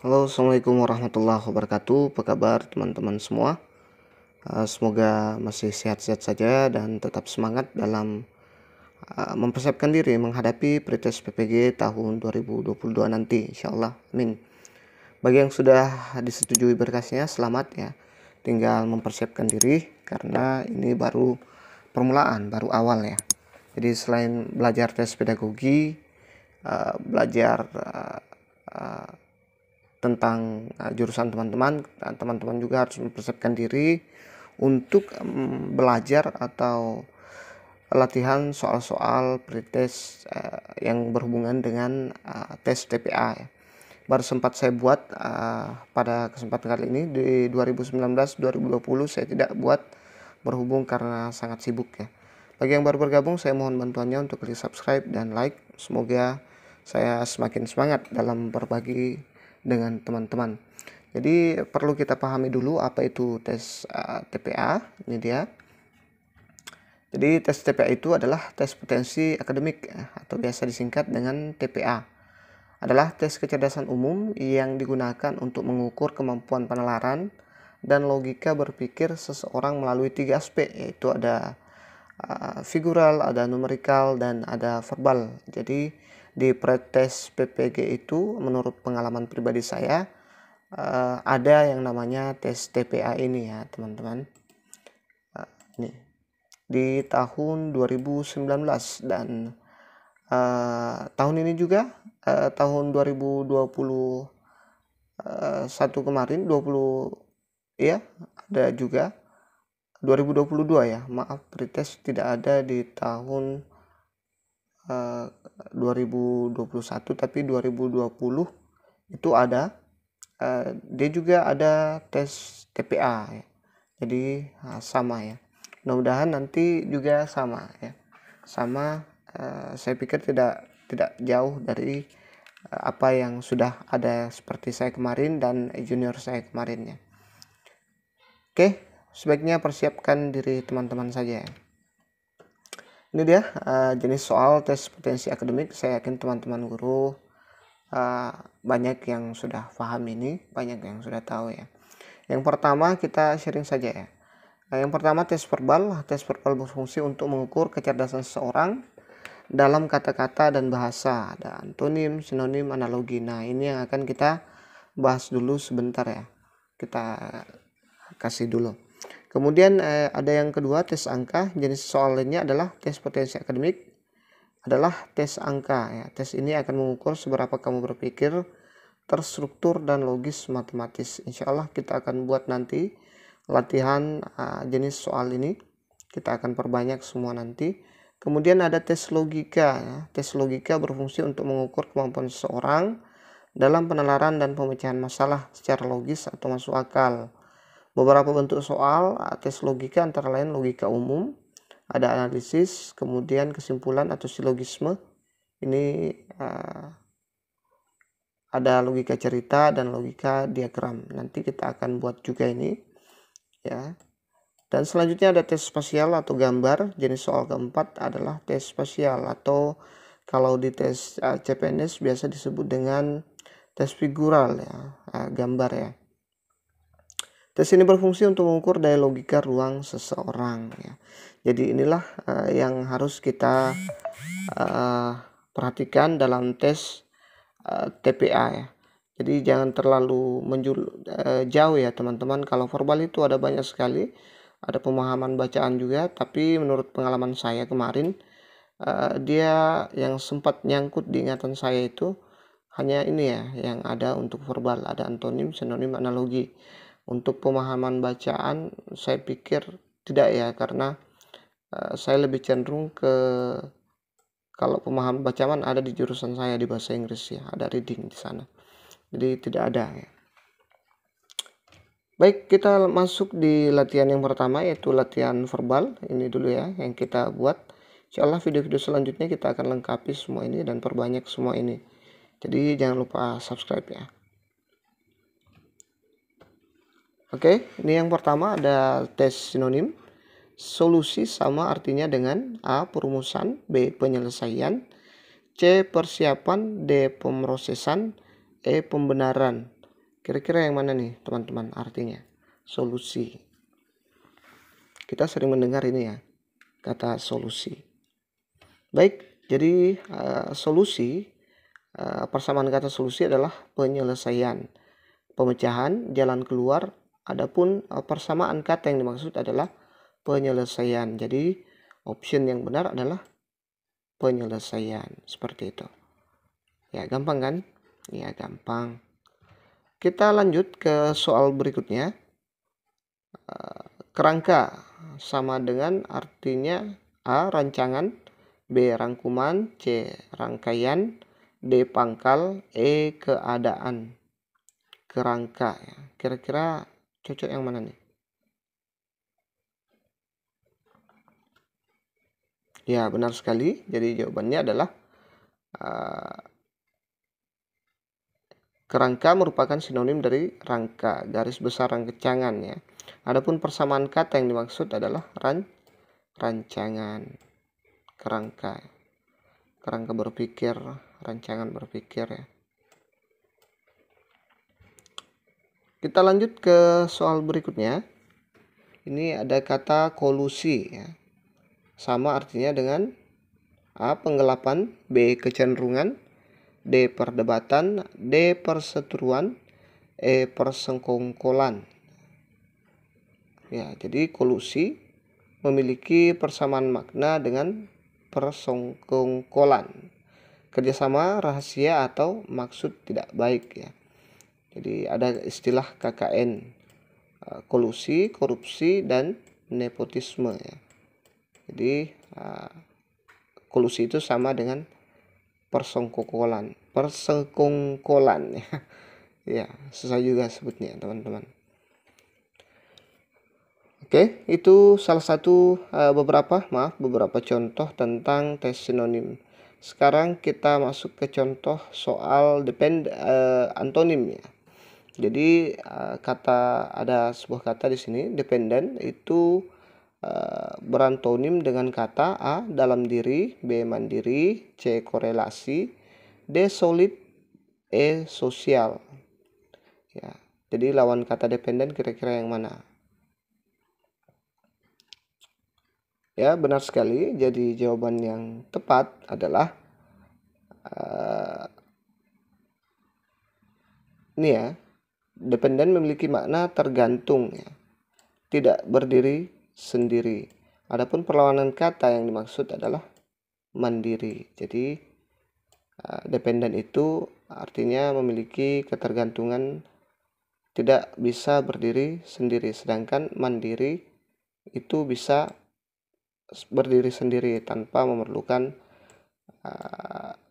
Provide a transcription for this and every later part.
Halo, assalamualaikum warahmatullahi wabarakatuh. Apa kabar teman-teman semua? Semoga masih sehat-sehat saja dan tetap semangat dalam mempersiapkan diri menghadapi pretest PPG tahun 2022 nanti, insya Allah. Amin. Bagi yang sudah disetujui berkasnya, selamat ya. Tinggal mempersiapkan diri karena ini baru permulaan, baru awal ya. Jadi selain belajar tes pedagogi, belajar tentang jurusan teman-teman juga harus mempersiapkan diri untuk belajar atau latihan soal-soal pretest yang berhubungan dengan tes TPA ya. Baru sempat saya buat pada kesempatan kali ini di 2019-2020 saya tidak buat berhubung karena sangat sibuk ya. Bagi yang baru bergabung, saya mohon bantuannya untuk klik subscribe dan like. Semoga saya semakin semangat dalam berbagi dengan teman-teman. Jadi perlu kita pahami dulu apa itu tes TPA. Ini dia. Jadi tes TPA itu adalah tes potensi akademik atau biasa disingkat dengan TPA. Adalah tes kecerdasan umum yang digunakan untuk mengukur kemampuan penalaran dan logika berpikir seseorang melalui 3 aspek, yaitu ada figural, ada numerikal, dan ada verbal. Jadi di pretest PPG itu menurut pengalaman pribadi saya ada yang namanya tes TPA ini ya teman-teman. Ini di tahun 2019 dan tahun ini juga tahun 2021 kemarin 20 ya ada juga 2022 ya, maaf, pretest tidak ada di tahun 2021 tapi 2020 itu ada. Dia juga ada tes TPA ya. Jadi sama ya, mudah-mudahan nanti juga sama ya, sama. Saya pikir tidak jauh dari apa yang sudah ada seperti saya kemarin dan junior saya kemarin ya. Oke, sebaiknya persiapkan diri teman-teman saja ya. Ini dia jenis soal tes potensi akademik. Saya yakin teman-teman guru banyak yang sudah paham ini, banyak yang sudah tahu ya. Yang pertama kita sharing saja ya. Yang pertama tes verbal. Tes verbal berfungsi untuk mengukur kecerdasan seseorang dalam kata-kata dan bahasa. Ada antonim, sinonim, analogi. Nah ini yang akan kita bahas dulu sebentar ya. Kita kasih dulu. Kemudian ada yang kedua tes angka. Jenis soal lainnya adalah tes potensi akademik, adalah tes angka ya. Tes ini akan mengukur seberapa kamu berpikir terstruktur dan logis matematis. Insya Allah kita akan buat nanti latihan jenis soal ini, kita akan perbanyak semua nanti. Kemudian ada tes logika ya. Tes logika berfungsi untuk mengukur kemampuan seseorang dalam penalaran dan pemecahan masalah secara logis atau masuk akal. Beberapa bentuk soal tes logika antara lain logika umum, ada analisis, kemudian kesimpulan atau silogisme. Ini ada logika cerita dan logika diagram. Nanti kita akan buat juga ini ya. Dan selanjutnya ada tes spasial atau gambar. Jenis soal keempat adalah tes spasial atau kalau di tes CPNS biasa disebut dengan tes figural ya, gambar ya. Tes ini berfungsi untuk mengukur daya logika ruang seseorang ya. Jadi inilah yang harus kita perhatikan dalam tes TPA ya. Jadi jangan terlalu jauh ya teman-teman. Kalau verbal itu ada banyak sekali, ada pemahaman bacaan juga. Tapi menurut pengalaman saya kemarin, dia yang sempat nyangkut di ingatan saya itu hanya ini ya yang ada untuk verbal, ada antonim, sinonim, analogi. Untuk pemahaman bacaan saya pikir tidak ya, karena saya lebih cenderung ke kalau pemahaman bacaan ada di jurusan saya di bahasa Inggris ya, ada reading di sana. Jadi tidak ada ya. Baik, kita masuk di latihan yang pertama yaitu latihan verbal. Ini dulu ya yang kita buat. Insyaallah video-video selanjutnya kita akan lengkapi semua ini dan perbanyak semua ini. Jadi jangan lupa subscribe ya. Oke, ini yang pertama ada tes sinonim. Solusi sama artinya dengan A. Perumusan, B. Penyelesaian, C. Persiapan, D. Pemrosesan, E. Pembenaran. Kira-kira yang mana nih teman-teman artinya? Solusi. Kita sering mendengar ini ya, kata solusi. Baik, jadi solusi, persamaan kata solusi adalah penyelesaian, pemecahan, jalan keluar. Adapun persamaan kata yang dimaksud adalah penyelesaian. Jadi option yang benar adalah penyelesaian, seperti itu. Ya, gampang kan? Ya, gampang. Kita lanjut ke soal berikutnya. Kerangka sama dengan artinya A. Rancangan, B. Rangkuman, C. Rangkaian, D. Pangkal, E. Keadaan. Kerangka ya. Kira-kira cocok yang mana nih? Ya, benar sekali. Jadi jawabannya adalah kerangka merupakan sinonim dari rangka, garis besar rancangan ya. Adapun persamaan kata yang dimaksud adalah rancangan, kerangka berpikir, rancangan berpikir ya. Kita lanjut ke soal berikutnya. Ini ada kata kolusi ya. Sama artinya dengan A. Penggelapan, B. Kecenderungan, D. Perdebatan, D. Perseteruan, E. Persengkongkolan. Ya, jadi kolusi memiliki persamaan makna dengan persengkongkolan, kerjasama rahasia atau maksud tidak baik ya. Jadi ada istilah KKN, kolusi, korupsi, dan nepotisme ya. Jadi kolusi itu sama dengan persengkongkolan ya. Ya, susah juga sebutnya teman-teman. Oke, itu salah satu beberapa contoh tentang tes sinonim. Sekarang kita masuk ke contoh soal antonim ya. Jadi ada sebuah kata di sini, dependen, itu berantonim dengan kata A. Dalam diri, B. Mandiri, C. Korelasi, D. Solid, E. Sosial. Ya, jadi lawan kata dependen kira-kira yang mana? Ya, benar sekali. Jadi jawaban yang tepat adalah ini ya. Dependen memiliki makna tergantung ya. Tidak berdiri sendiri. Adapun perlawanan kata yang dimaksud adalah mandiri. Jadi dependen itu artinya memiliki ketergantungan, tidak bisa berdiri sendiri. Sedangkan mandiri itu bisa berdiri sendiri tanpa memerlukan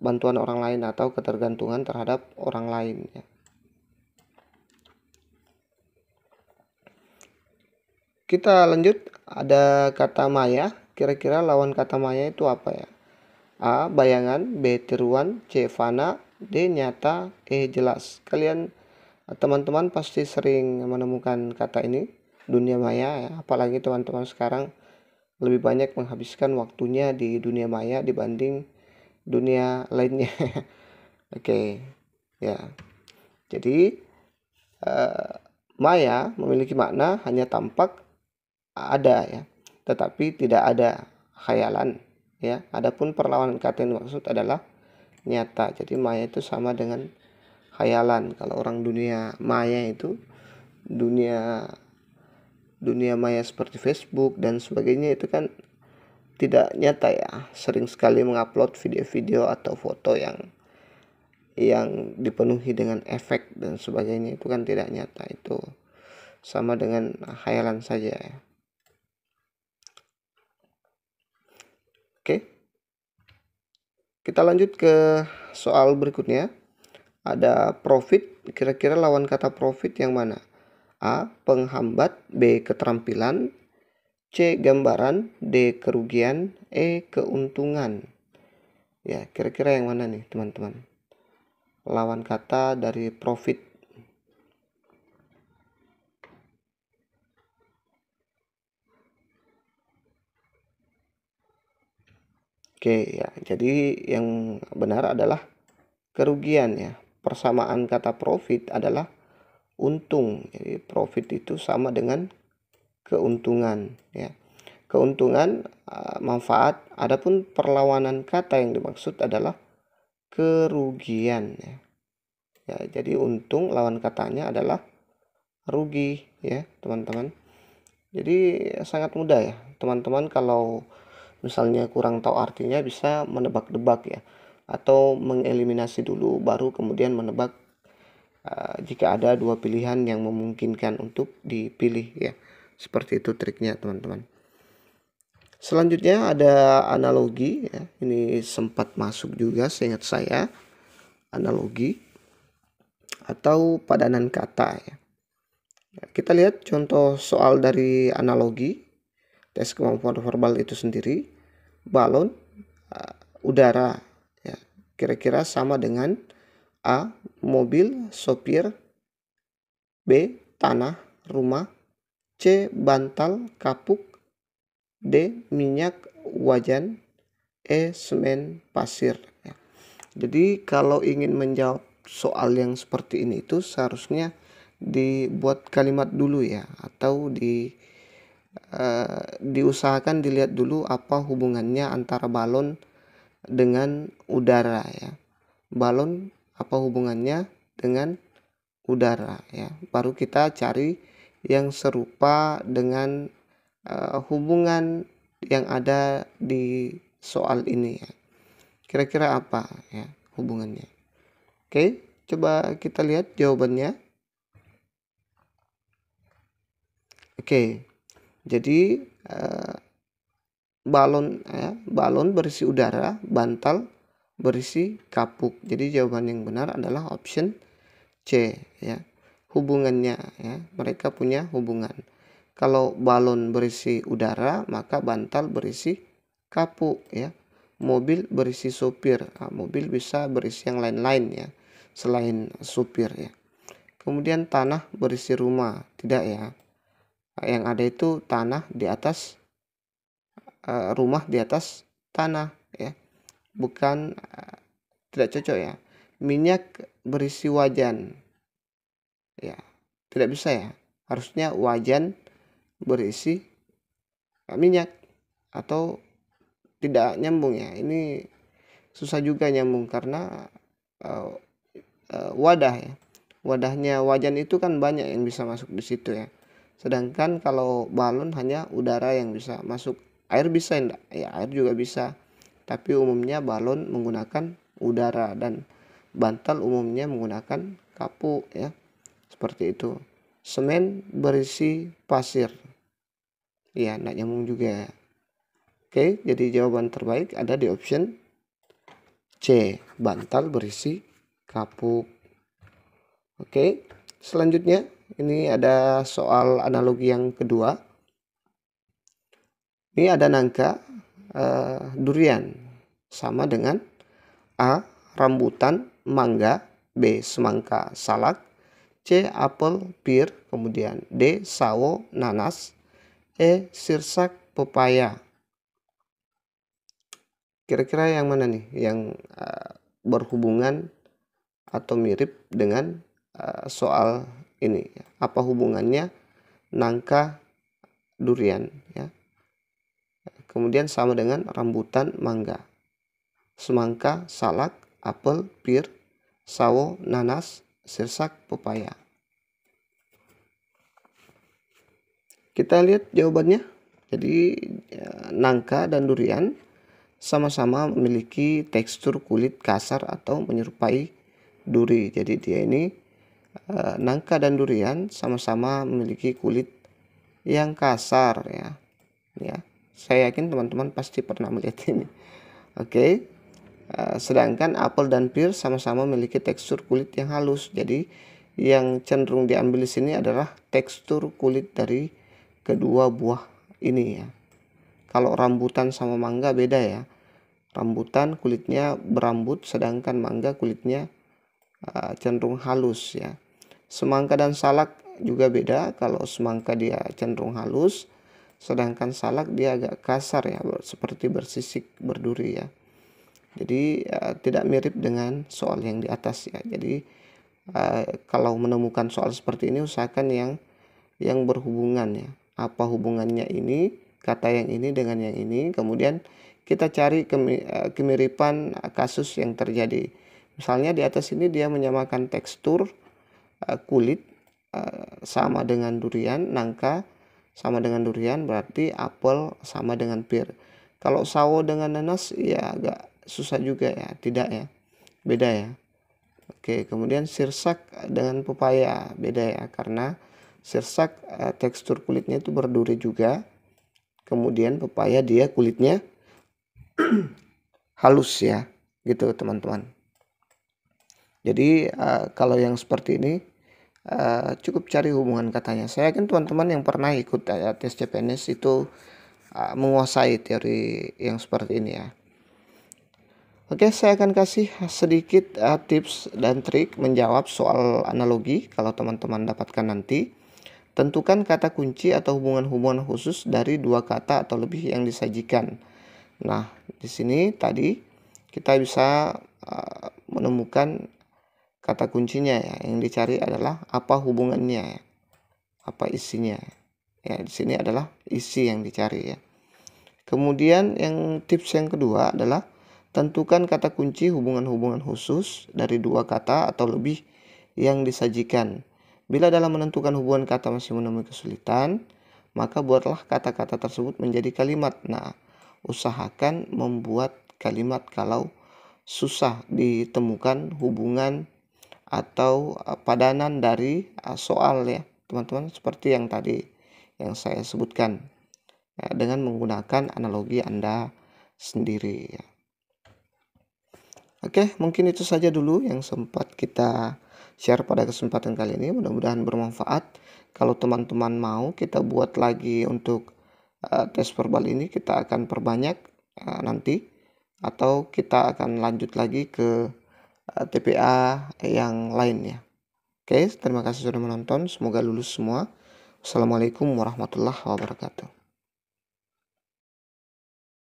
bantuan orang lain atau ketergantungan terhadap orang lain ya. Kita lanjut, ada kata maya. Kira-kira lawan kata maya itu apa ya? A. Bayangan, B. Tiruan, C. Fana, D. Nyata, E. Jelas. Kalian teman-teman pasti sering menemukan kata ini, dunia maya ya. Apalagi teman-teman sekarang lebih banyak menghabiskan waktunya di dunia maya dibanding dunia lainnya. Oke, ya. Jadi maya memiliki makna hanya tampak, ada ya, tetapi tidak ada khayalan ya. Adapun perlawanan kata yang dimaksud adalah nyata. Jadi maya itu sama dengan khayalan. Kalau orang dunia maya itu dunia maya seperti Facebook dan sebagainya itu kan tidak nyata ya. Sering sekali mengupload video-video atau foto yang dipenuhi dengan efek dan sebagainya, itu kan tidak nyata. Itu sama dengan khayalan saja ya. Oke. Kita lanjut ke soal berikutnya. Ada profit. Kira-kira lawan kata profit yang mana? A. Penghambat, B. Keterampilan, C. Gambaran, D. Kerugian, E. Keuntungan. Ya, kira-kira yang mana nih teman-teman? Lawan kata dari profit. Oke ya, jadi yang benar adalah kerugian ya. Persamaan kata profit adalah untung. Jadi profit itu sama dengan keuntungan ya. Keuntungan manfaat. Adapun perlawanan kata yang dimaksud adalah kerugian ya. Ya, jadi untung lawan katanya adalah rugi ya, teman-teman. Jadi sangat mudah ya, teman-teman. Kalau misalnya kurang tahu artinya bisa menebak-nebak ya, atau mengeliminasi dulu baru kemudian menebak jika ada dua pilihan yang memungkinkan untuk dipilih ya. Seperti itu triknya, teman-teman. Selanjutnya ada analogi ya. Ini sempat masuk juga seingat saya, analogi atau padanan kata ya. Kita lihat contoh soal dari analogi tes kemampuan verbal itu sendiri. Balon udara ya, kira-kira sama dengan A. mobil, sopir, B. tanah, rumah, C. bantal, kapuk, D. minyak, wajan, E. semen, pasir ya. Jadi kalau ingin menjawab soal yang seperti ini itu seharusnya dibuat kalimat dulu ya, atau diusahakan dilihat dulu apa hubungannya antara balon dengan udara ya. Balon apa hubungannya dengan udara ya. Baru kita cari yang serupa dengan hubungan yang ada di soal ini ya. Kira-kira apa ya hubungannya? Oke, coba kita lihat jawabannya. Oke, jadi balon berisi udara, bantal berisi kapuk. Jadi jawaban yang benar adalah option C ya. Hubungannya ya, mereka punya hubungan. Kalau balon berisi udara, maka bantal berisi kapuk ya. Mobil berisi sopir. Nah, mobil bisa berisi yang lain-lain ya, selain supir ya. Kemudian tanah berisi rumah, tidak ya. Yang ada itu tanah di atas rumah di atas tanah ya, bukan tidak cocok ya. Minyak berisi wajan ya, tidak bisa ya, harusnya wajan berisi minyak, atau tidak nyambung ya. Ini susah juga nyambung karena wadah ya, wadahnya wajan itu kan banyak yang bisa masuk di situ ya. Sedangkan kalau balon hanya udara yang bisa masuk. Air bisa enggak? Ya, air juga bisa. Tapi umumnya balon menggunakan udara dan bantal umumnya menggunakan kapuk ya. Seperti itu. Semen berisi pasir. Ya, enggak nyambung juga. Oke, jadi jawaban terbaik ada di option C, bantal berisi kapuk. Oke, selanjutnya ini ada soal analogi yang kedua. Ini ada nangka durian sama dengan A. rambutan, mangga, B. semangka, salak, C. apel, pir, kemudian D. sawo, nanas, E. sirsak, pepaya. Kira-kira yang mana nih yang berhubungan atau mirip dengan soal ini? Apa hubungannya nangka durian ya, kemudian sama dengan rambutan, mangga, semangka, salak, apel, pir, sawo, nanas, sirsak, pepaya. Kita lihat jawabannya. Jadi nangka dan durian sama-sama memiliki tekstur kulit kasar atau menyerupai duri. Jadi dia ini nangka dan durian sama-sama memiliki kulit yang kasar ya. Saya yakin teman-teman pasti pernah melihat ini. Oke. Sedangkan apel dan pir sama-sama memiliki tekstur kulit yang halus. Jadi yang cenderung diambil di sini adalah tekstur kulit dari kedua buah ini ya. Kalau rambutan sama mangga beda ya. Rambutan kulitnya berambut, sedangkan mangga kulitnya cenderung halus ya. Semangka dan salak juga beda. Kalau semangka dia cenderung halus, sedangkan salak dia agak kasar ya, seperti bersisik, berduri ya. Jadi tidak mirip dengan soal yang di atas ya. Jadi kalau menemukan soal seperti ini usahakan yang berhubungan ya. Apa hubungannya ini, kata yang ini dengan yang ini, kemudian kita cari kemiripan kasus yang terjadi. Misalnya di atas ini dia menyamakan tekstur kulit sama dengan durian, nangka sama dengan durian, berarti apel sama dengan pir. Kalau sawo dengan nanas ya agak susah juga ya, tidak ya, beda ya. Oke, kemudian sirsak dengan pepaya beda ya, karena sirsak tekstur kulitnya itu berduri juga, kemudian pepaya dia kulitnya halus ya, gitu teman-teman. Jadi kalau yang seperti ini cukup cari hubungan katanya. Saya yakin teman-teman yang pernah ikut tes CPNS itu menguasai teori yang seperti ini ya. Oke, saya akan kasih sedikit tips dan trik menjawab soal analogi kalau teman-teman dapatkan nanti. Tentukan kata kunci atau hubungan-hubungan khusus dari dua kata atau lebih yang disajikan. Nah, di sini tadi kita bisa menemukan kata kuncinya ya. Yang dicari adalah apa hubungannya ya. Apa isinya. Ya, di sini adalah isi yang dicari ya. Kemudian yang tips yang kedua adalah tentukan kata kunci hubungan-hubungan khusus dari dua kata atau lebih yang disajikan. Bila dalam menentukan hubungan kata masih menemui kesulitan, maka buatlah kata-kata tersebut menjadi kalimat. Nah, usahakan membuat kalimat kalau susah ditemukan hubungan atau padanan dari soal ya, teman-teman, seperti yang tadi yang saya sebutkan ya, dengan menggunakan analogi Anda sendiri ya. Oke, mungkin itu saja dulu yang sempat kita share pada kesempatan kali ini. Mudah-mudahan bermanfaat. Kalau teman-teman mau kita buat lagi untuk tes verbal ini, kita akan perbanyak nanti, atau kita akan lanjut lagi ke TPA yang lainnya. Oke, terima kasih sudah menonton. Semoga lulus semua. Wassalamualaikum warahmatullahi wabarakatuh.